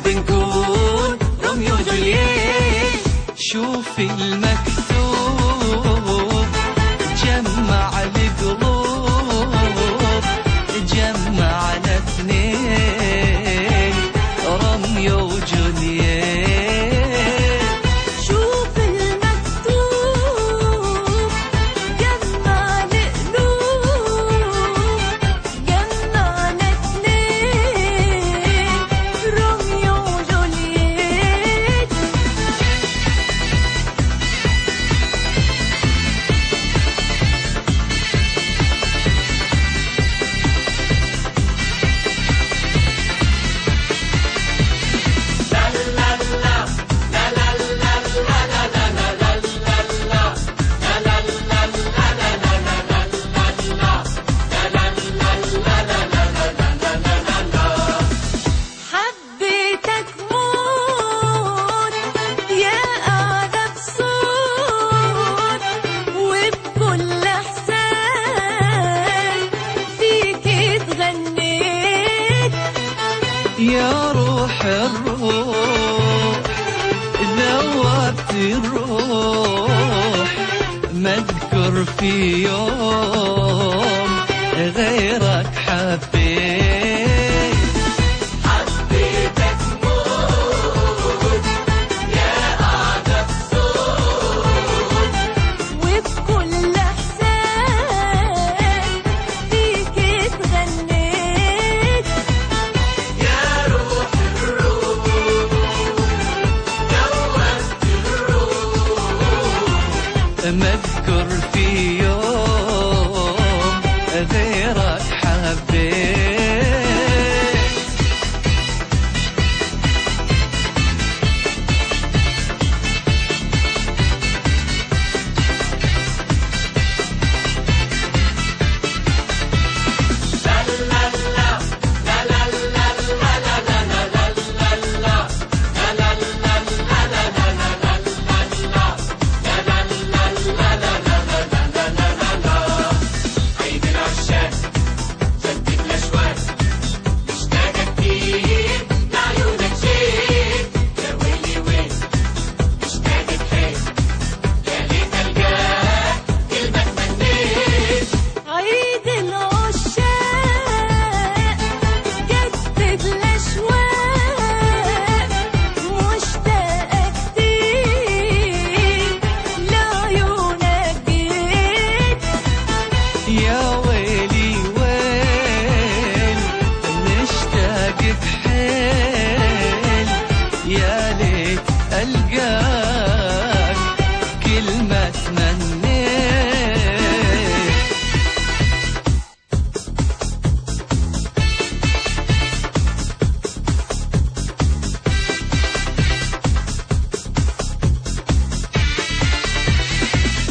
بنكون روميو وجولييت. شوف المكتوب جمع القلوب، جمعنا اثنين روميو وجولييت. شوف المكتوب جمع القلوب، جمعنا اثنين روميو وجولييت. حبيتك موت يا أعذب صوت، وبكل إحساس فيك اتغنيت. يا روح الروح ذوبت الروح، ما اذكر في يوم غيرك حبيت. حبيتك موت يا أعذب صوت، وبكل إحساس فيك اتغنيت. يا روح الروح ذوبت الروح، ما اذكر في يوم غيرك حبيت. عيد العشاق جدد الأشواق، مشتاقة كتير لعيونك شيك. يا ويلي ويل مشتاقة حيل، يا ليت ألقاك كلمة تمنيت. عيد العشاق جدد الأشواق، مشتاقة كتير لعيونك جيت. يا ويلي ويل مشتاق بحيل، يا ليت ألقاك كلمة تمنيت.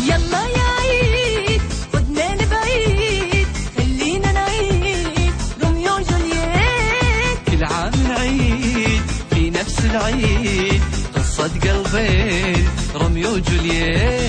يلا يا عيد خدنا لبعيد، خلينا نعيد روميو وجولييت. كل عام نعيد في نفس العيد قصة قلبين روميو وجولييت.